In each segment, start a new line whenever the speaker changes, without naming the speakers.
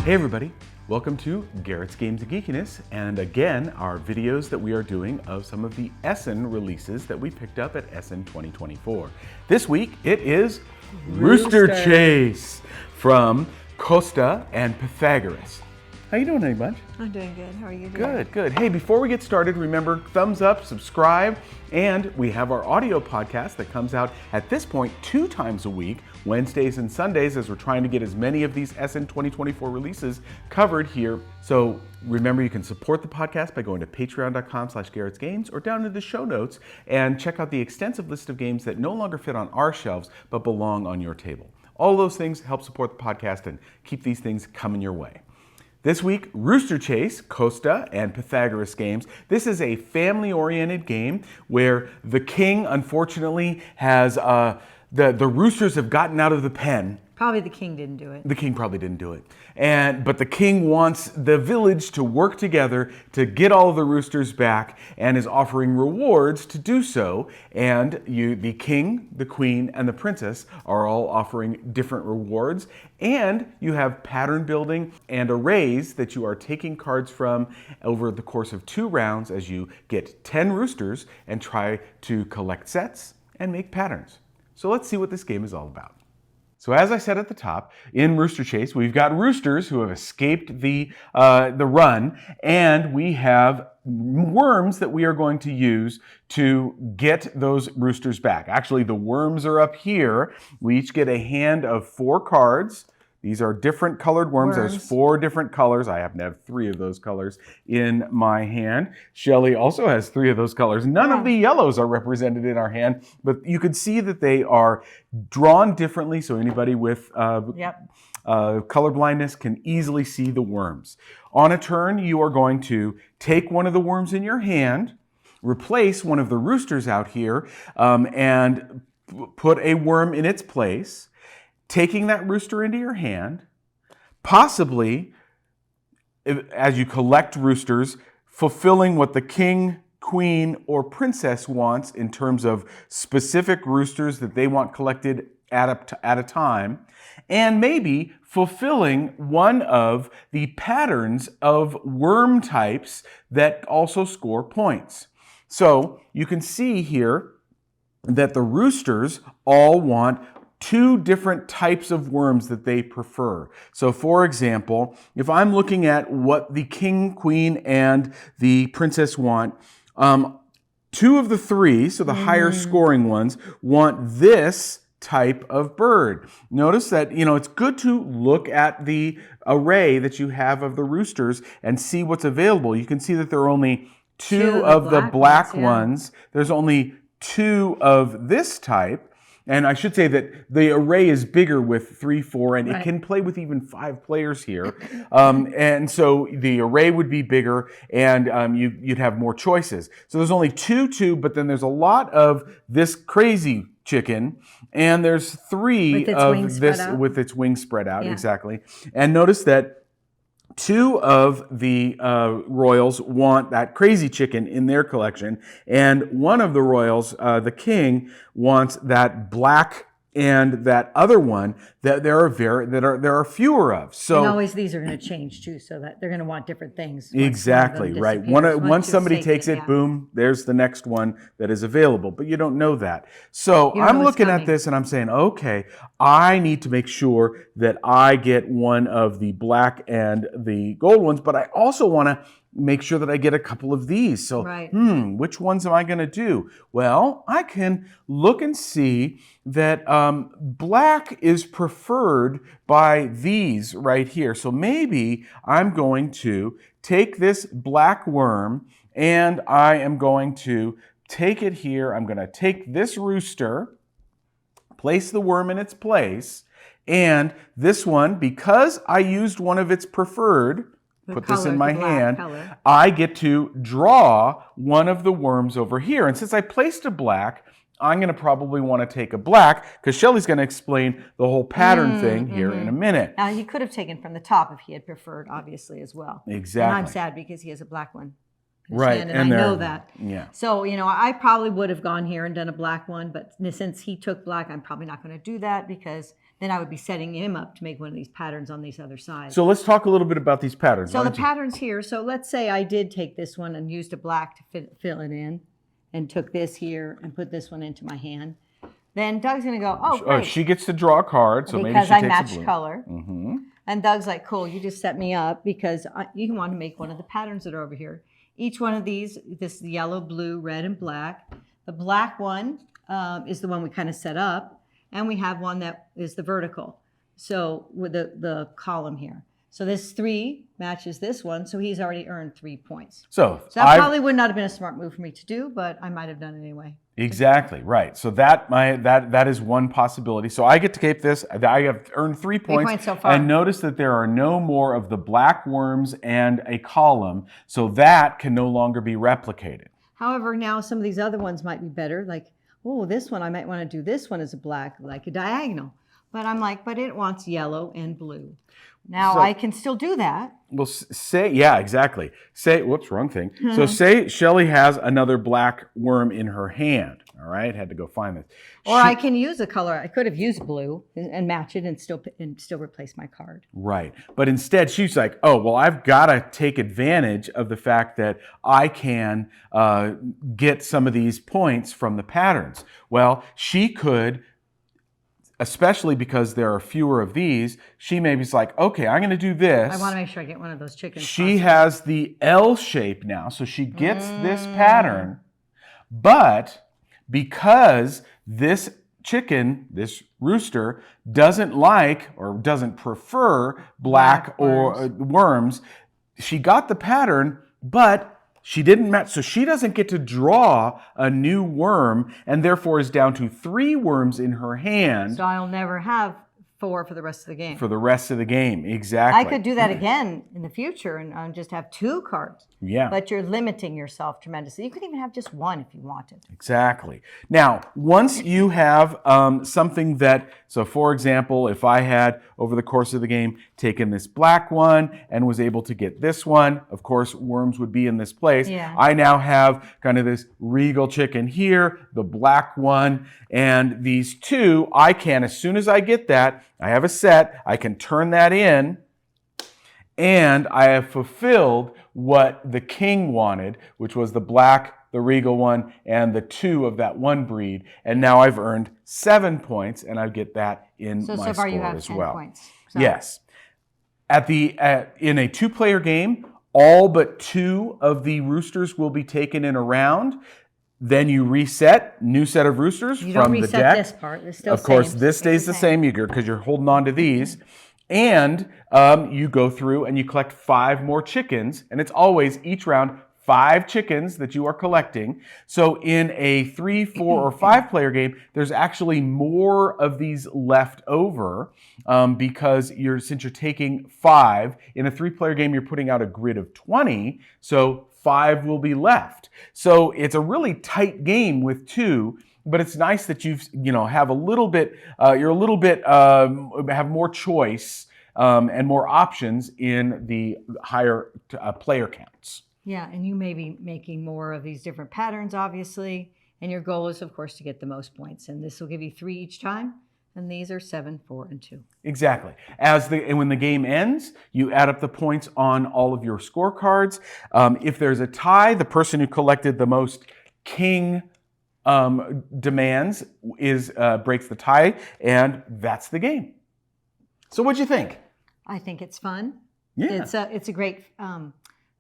Hey everybody, welcome to Garrett's Games of Geekiness, and again, our videos that we are doing of some of the Essen releases that we picked up at Essen 2024. This week, it is Rooster Chase from Costa and Pythagoras. How you doing, honey bunch?
I'm doing good. How are you doing?
Good, good. Hey, before we get started, remember, thumbs up, subscribe, and we have our audio podcast that comes out at this point 2 times a week, Wednesdays and Sundays, as we're trying to get as many of these Essen 2024 releases covered here. So remember, you can support the podcast by going to patreon.com/GarrettsGames or down in the show notes and check out the extensive list of games that no longer fit on our shelves but belong on your table. All those things help support the podcast and keep these things coming your way. This week, Rooster Chase, Costa, and Pythagoras games. This is a family-oriented game where the king, unfortunately, has the roosters have gotten out of the pen.
Probably the king didn't do it.
The king probably didn't do it. But the king wants the village to work together to get all of the roosters back and is offering rewards to do so. And the king, the queen, and the princess are all offering different rewards. And you have pattern building and arrays that you are taking cards from over the course of 2 rounds as you get 10 roosters and try to collect sets and make patterns. So let's see what this game is all about. So as I said at the top, in Rooster Chase, we've got roosters who have escaped the run, and we have worms that we are going to use to get those roosters back. Actually, the worms are up here. We each get a hand of 4 cards. These are different colored worms. There's 4 different colors. I happen to have 3 of those colors in my hand. Shelley also has 3 of those colors. None of the yellows are represented in our hand, but you can see that they are drawn differently, so anybody with color blindness can easily see the worms. On a turn, you are going to take one of the worms in your hand, replace one of the roosters out here, and put a worm in its place. Taking that rooster into your hand, possibly, as you collect roosters, fulfilling what the king, queen, or princess wants in terms of specific roosters that they want collected at a time, and maybe fulfilling one of the patterns of worm types that also score points. So you can see here that the roosters all want 2 different types of worms that they prefer. So for example, if I'm looking at what the king, queen, and the princess want, 2 of the 3, so the higher scoring ones, want this type of bird. Notice that, it's good to look at the array that you have of the roosters and see what's available. You can see that there are only 2 of the black ones. There's only 2 of this type. And I should say that the array is bigger with 3, 4, and it can play with even 5 players here. And so the array would be bigger, and you'd have more choices. So there's only 2, but then there's a lot of this crazy chicken, and there's 3 of this with its wings spread out, exactly. And notice that 2 of the royals want that crazy chicken in their collection, and one of the royals, the king, wants that black and that other one that there are fewer of. So
and always these are going to change too, so that they're going to want different things.
Exactly, right. Once somebody takes it, boom, there's the next one that is available, but you don't know that. So I'm looking at this and I'm saying, okay, I need to make sure that I get one of the black and the gold ones, but I also want to make sure that I get a couple of these. So, which ones am I going to do? Well, I can look and see that black is preferred by these right here. So maybe I'm going to take this black worm and I am going to take it here. I'm going to take this rooster, place the worm in its place, and this one, because I used one of its preferred, put this in my hand, I get to draw one of the worms over here. And since I placed a black, I'm going to probably want to take a black, because Shelley's going to explain the whole pattern thing here in a minute.
Now, he could have taken from the top if he had preferred, obviously, as well.
Exactly.
And I'm sad because he has a black one. in his
Right,
hand, and
and
I know
they're-
that.
yeah.
So, I probably would have gone here and done a black one, but since he took black, I'm probably not going to do that because then I would be setting him up to make one of these patterns on these other sides.
So let's talk a little bit about these patterns.
So
Why
the
don't you-
patterns here, so let's say I did take this one and used a black to fill it in and took this here and put this one into my hand. Then Doug's going to go, oh, great.
she gets to draw a card, so maybe
because
she
I
takes a
matched
blue.
color.
Mm-hmm.
And Doug's like, cool, you just set me up because you want to make one of the patterns that are over here. Each one of these, this yellow, blue, red, and black. The black one is the one we kind of set up. And we have one that is the vertical. So with the column here. So this 3 matches this one. So he's already earned 3 points.
So
that probably would not have been a smart move for me to do, but I might have done it anyway.
Exactly, right. So that is one possibility. So I get to keep this. I have earned 3 points.
3 points so far.
And notice that there are no more of the black worms and a column, so that can no longer be replicated.
However, now some of these other ones might be better. Like, oh, this one, I might want to do this one as a black, like a diagonal. But I'm like, but it wants yellow and blue. Now I can still do that.
Well, yeah, exactly. Whoops, wrong thing. So say Shelley has another black worm in her hand. All right, had to go find this.
Or I can use a color. I could have used blue and match it and still replace my card.
Right. But instead, she's like, oh, well, I've got to take advantage of the fact that I can get some of these points from the patterns. Well, she could, especially because there are fewer of these, she maybe's like, okay, I'm going to do this.
I want to make sure I get one of those chickens.
She has the L shape now, so she gets this pattern. But because this chicken, this rooster, doesn't like or doesn't prefer black or worms, she got the pattern, but she didn't match, so she doesn't get to draw a new worm and therefore is down to 3 worms in her hand.
So I'll never have 4 for the rest of the game.
For the rest of the game, exactly.
I could do that again in the future and just have 2 cards.
Yeah.
But you're limiting yourself tremendously. You could even have just 1 if you wanted.
Exactly. Now, once you have something that, so for example, if I had, over the course of the game, taken this black one and was able to get this one, of course, worms would be in this place.
Yeah.
I now have kind of this regal chicken here, the black one, and these 2, I can, as soon as I get that, I have a set, I can turn that in, and I have fulfilled what the king wanted, which was the black, the regal one, and the 2 of that one breed. And now I've earned 7 points, and I get that in my
So far
score
you have
as
10
well.
points. So.
Yes. In a 2-player game, all but 2 of the roosters will be taken in a round. Then you reset, new set of roosters
You
from
don't
the
reset
deck.
this part. It's still
Of course,
same.
this stays the same because you're holding on to these. And you go through and you collect 5 more chickens. And it's always, each round, 5 chickens that you are collecting. So in a 3, 4, or 5-player game, there's actually more of these left over because since you're taking 5. In a 3-player game, you're putting out a grid of 20. So 5 will be left. So it's a really tight game with 2. But it's nice that have a little bit, have more choice and more options in the higher player counts.
Yeah, and you may be making more of these different patterns, obviously. And your goal is, of course, to get the most points. And this will give you 3 each time. And these are 7, 4, and 2.
Exactly. And when the game ends, you add up the points on all of your scorecards. If there's a tie, the person who collected the most king demands breaks the tie, and that's the game. So what'd you think?
I think it's fun.
Yeah.
It's a great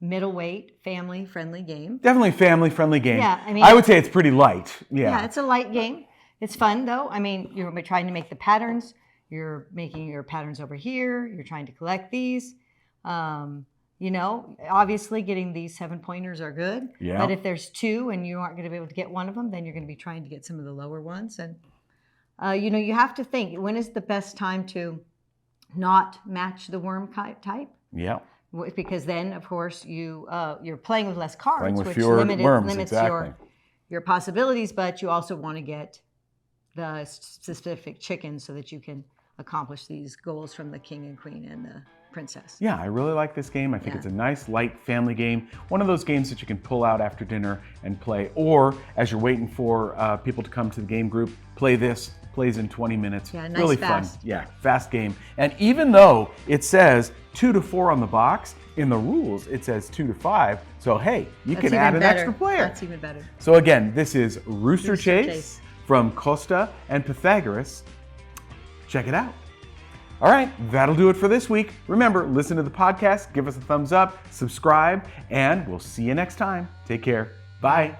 middleweight, family-friendly game.
Definitely family-friendly game.
Yeah, I mean,
I would say it's pretty light.
Yeah, it's a light game. It's fun though. I mean, you're trying to make the patterns. You're making your patterns over here. You're trying to collect these. Obviously getting these 7 pointers are good.
Yeah.
But if there's 2 and you aren't going to be able to get one of them, then you're going to be trying to get some of the lower ones. And, you have to think, when is the best time to not match the worm type?
Yeah.
Because then, of course, you're playing with less cards,
Playing with
which
fewer
limits
exactly.
your possibilities, but you also want to get the specific chickens so that you can accomplish these goals from the king and queen and princess.
Yeah, I really like this game. I think it's a nice, light family game. One of those games that you can pull out after dinner and play, or as you're waiting for people to come to the game group, play this. Plays in 20 minutes.
Yeah, nice,
really
fast.
fun. Yeah, fast game. And even though it says 2 to 4 on the box, in the rules it says 2 to 5. So hey, you can add an extra player.
That's even better.
So again, this is Rooster Chase from Costa and Pythagoras. Check it out. All right, that'll do it for this week. Remember, listen to the podcast, give us a thumbs up, subscribe, and we'll see you next time. Take care. Bye.